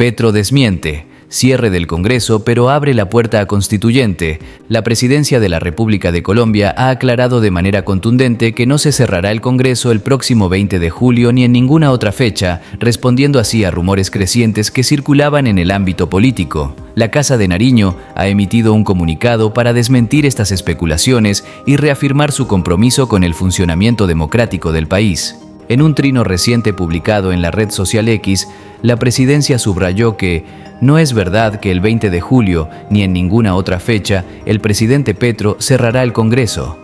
Petro desmiente. Cierre del Congreso, pero abre la puerta a constituyente. La Presidencia de la República de Colombia ha aclarado de manera contundente que no se cerrará el Congreso el próximo 20 de julio ni en ninguna otra fecha, respondiendo así a rumores crecientes que circulaban en el ámbito político. La Casa de Nariño ha emitido un comunicado para desmentir estas especulaciones y reafirmar su compromiso con el funcionamiento democrático del país. En un trino reciente publicado en la red social X, la presidencia subrayó que no es verdad que el 20 de julio, ni en ninguna otra fecha, el presidente Petro cerrará el Congreso.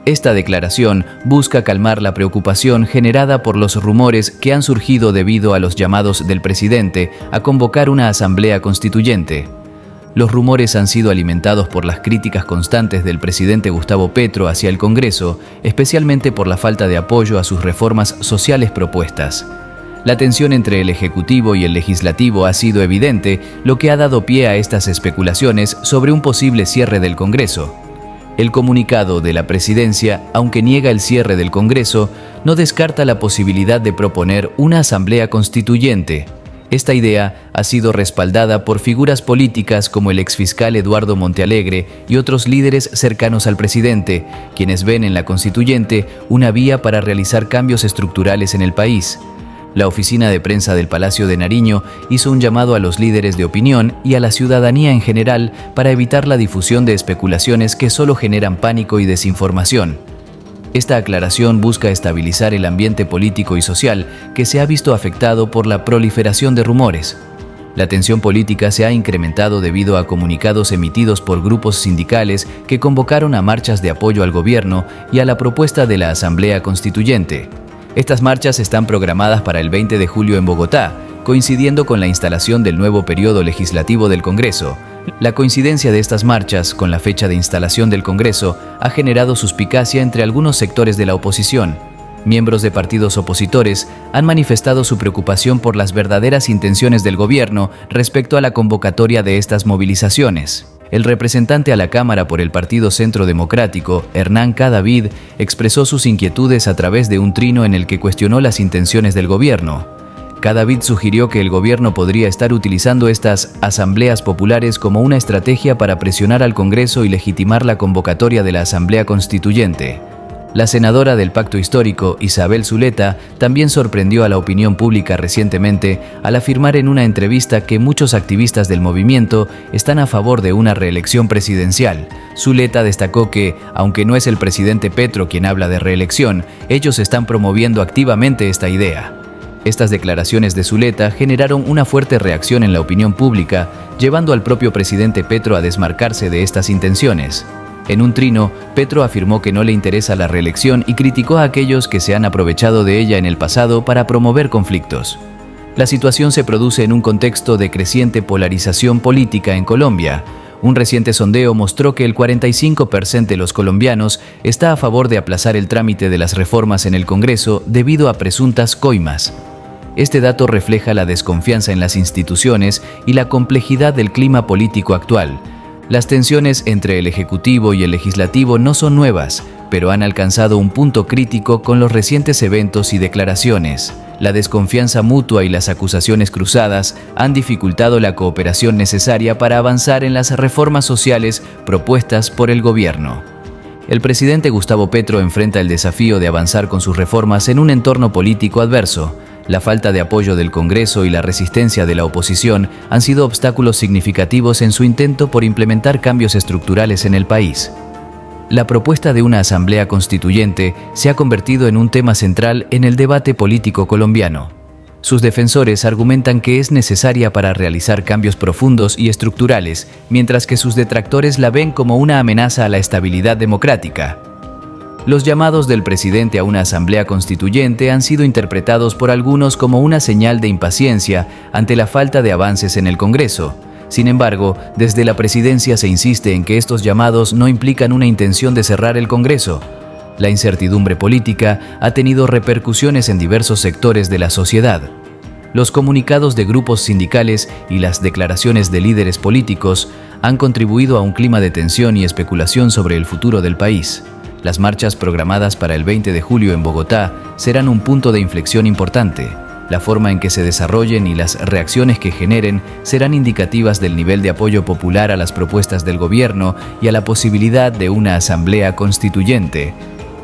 Esta declaración busca calmar la preocupación generada por los rumores que han surgido debido a los llamados del presidente a convocar una asamblea constituyente. Los rumores han sido alimentados por las críticas constantes del presidente Gustavo Petro hacia el Congreso, especialmente por la falta de apoyo a sus reformas sociales propuestas. La tensión entre el Ejecutivo y el Legislativo ha sido evidente, lo que ha dado pie a estas especulaciones sobre un posible cierre del Congreso. El comunicado de la Presidencia, aunque niega el cierre del Congreso, no descarta la posibilidad de proponer una asamblea constituyente. Esta idea ha sido respaldada por figuras políticas como el exfiscal Eduardo Montealegre y otros líderes cercanos al presidente, quienes ven en la constituyente una vía para realizar cambios estructurales en el país. La oficina de prensa del Palacio de Nariño hizo un llamado a los líderes de opinión y a la ciudadanía en general para evitar la difusión de especulaciones que solo generan pánico y desinformación. Esta aclaración busca estabilizar el ambiente político y social que se ha visto afectado por la proliferación de rumores. La tensión política se ha incrementado debido a comunicados emitidos por grupos sindicales que convocaron a marchas de apoyo al gobierno y a la propuesta de la Asamblea Constituyente. Estas marchas están programadas para el 20 de julio en Bogotá, coincidiendo con la instalación del nuevo periodo legislativo del Congreso. La coincidencia de estas marchas con la fecha de instalación del Congreso ha generado suspicacia entre algunos sectores de la oposición. Miembros de partidos opositores han manifestado su preocupación por las verdaderas intenciones del gobierno respecto a la convocatoria de estas movilizaciones. El representante a la Cámara por el Partido Centro Democrático, Hernán Cadavid, expresó sus inquietudes a través de un trino en el que cuestionó las intenciones del gobierno. Cadavid sugirió que el gobierno podría estar utilizando estas asambleas populares como una estrategia para presionar al Congreso y legitimar la convocatoria de la Asamblea Constituyente. La senadora del Pacto Histórico, Isabel Zuleta, también sorprendió a la opinión pública recientemente al afirmar en una entrevista que muchos activistas del movimiento están a favor de una reelección presidencial. Zuleta destacó que, aunque no es el presidente Petro quien habla de reelección, ellos están promoviendo activamente esta idea. Estas declaraciones de Zuleta generaron una fuerte reacción en la opinión pública, llevando al propio presidente Petro a desmarcarse de estas intenciones. En un trino, Petro afirmó que no le interesa la reelección y criticó a aquellos que se han aprovechado de ella en el pasado para promover conflictos. La situación se produce en un contexto de creciente polarización política en Colombia. Un reciente sondeo mostró que el 45% de los colombianos está a favor de aplazar el trámite de las reformas en el Congreso debido a presuntas coimas. Este dato refleja la desconfianza en las instituciones y la complejidad del clima político actual. Las tensiones entre el Ejecutivo y el Legislativo no son nuevas, pero han alcanzado un punto crítico con los recientes eventos y declaraciones. La desconfianza mutua y las acusaciones cruzadas han dificultado la cooperación necesaria para avanzar en las reformas sociales propuestas por el gobierno. El presidente Gustavo Petro enfrenta el desafío de avanzar con sus reformas en un entorno político adverso. La falta de apoyo del Congreso y la resistencia de la oposición han sido obstáculos significativos en su intento por implementar cambios estructurales en el país. La propuesta de una asamblea constituyente se ha convertido en un tema central en el debate político colombiano. Sus defensores argumentan que es necesaria para realizar cambios profundos y estructurales, mientras que sus detractores la ven como una amenaza a la estabilidad democrática. Los llamados del presidente a una asamblea constituyente han sido interpretados por algunos como una señal de impaciencia ante la falta de avances en el Congreso. Sin embargo, desde la presidencia se insiste en que estos llamados no implican una intención de cerrar el Congreso. La incertidumbre política ha tenido repercusiones en diversos sectores de la sociedad. Los comunicados de grupos sindicales y las declaraciones de líderes políticos han contribuido a un clima de tensión y especulación sobre el futuro del país. Las marchas programadas para el 20 de julio en Bogotá serán un punto de inflexión importante. La forma en que se desarrollen y las reacciones que generen serán indicativas del nivel de apoyo popular a las propuestas del gobierno y a la posibilidad de una asamblea constituyente.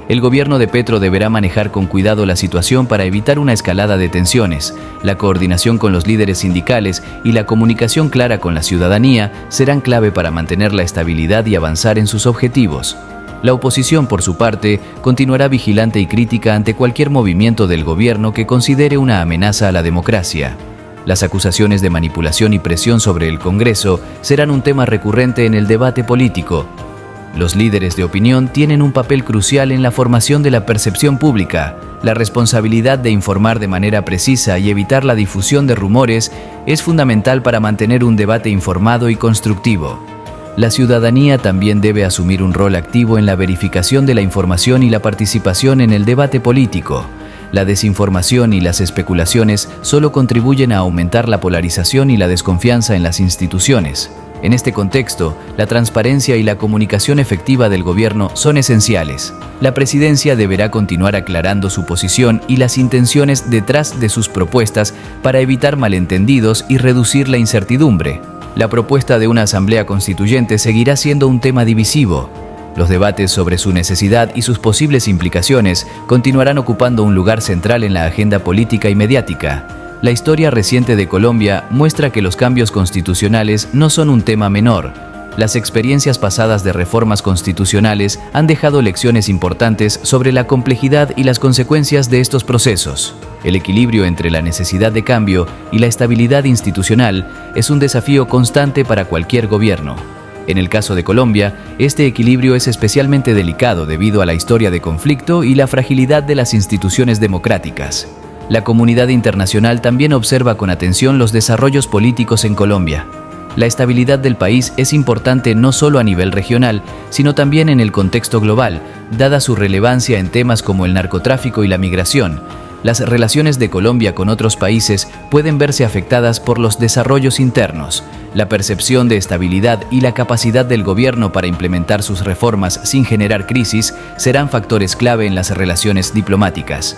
El gobierno de Petro deberá manejar con cuidado la situación para evitar una escalada de tensiones. La coordinación con los líderes sindicales y la comunicación clara con la ciudadanía serán clave para mantener la estabilidad y avanzar en sus objetivos. La oposición, por su parte, continuará vigilante y crítica ante cualquier movimiento del gobierno que considere una amenaza a la democracia. Las acusaciones de manipulación y presión sobre el Congreso serán un tema recurrente en el debate político. Los líderes de opinión tienen un papel crucial en la formación de la percepción pública. La responsabilidad de informar de manera precisa y evitar la difusión de rumores es fundamental para mantener un debate informado y constructivo. La ciudadanía también debe asumir un rol activo en la verificación de la información y la participación en el debate político. La desinformación y las especulaciones solo contribuyen a aumentar la polarización y la desconfianza en las instituciones. En este contexto, la transparencia y la comunicación efectiva del gobierno son esenciales. La presidencia deberá continuar aclarando su posición y las intenciones detrás de sus propuestas para evitar malentendidos y reducir la incertidumbre. La propuesta de una asamblea constituyente seguirá siendo un tema divisivo. Los debates sobre su necesidad y sus posibles implicaciones continuarán ocupando un lugar central en la agenda política y mediática. La historia reciente de Colombia muestra que los cambios constitucionales no son un tema menor. Las experiencias pasadas de reformas constitucionales han dejado lecciones importantes sobre la complejidad y las consecuencias de estos procesos. El equilibrio entre la necesidad de cambio y la estabilidad institucional es un desafío constante para cualquier gobierno. En el caso de Colombia, este equilibrio es especialmente delicado debido a la historia de conflicto y la fragilidad de las instituciones democráticas. La comunidad internacional también observa con atención los desarrollos políticos en Colombia. La estabilidad del país es importante no solo a nivel regional, sino también en el contexto global, dada su relevancia en temas como el narcotráfico y la migración. Las relaciones de Colombia con otros países pueden verse afectadas por los desarrollos internos. La percepción de estabilidad y la capacidad del gobierno para implementar sus reformas sin generar crisis serán factores clave en las relaciones diplomáticas.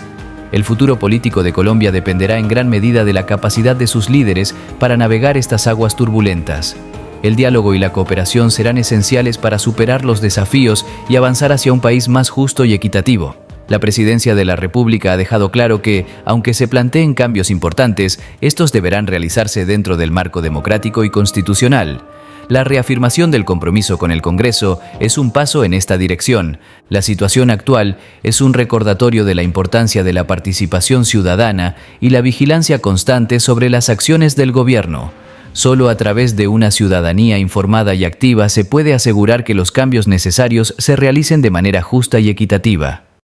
El futuro político de Colombia dependerá en gran medida de la capacidad de sus líderes para navegar estas aguas turbulentas. El diálogo y la cooperación serán esenciales para superar los desafíos y avanzar hacia un país más justo y equitativo. La Presidencia de la República ha dejado claro que, aunque se planteen cambios importantes, estos deberán realizarse dentro del marco democrático y constitucional. La reafirmación del compromiso con el Congreso es un paso en esta dirección. La situación actual es un recordatorio de la importancia de la participación ciudadana y la vigilancia constante sobre las acciones del gobierno. Solo a través de una ciudadanía informada y activa se puede asegurar que los cambios necesarios se realicen de manera justa y equitativa.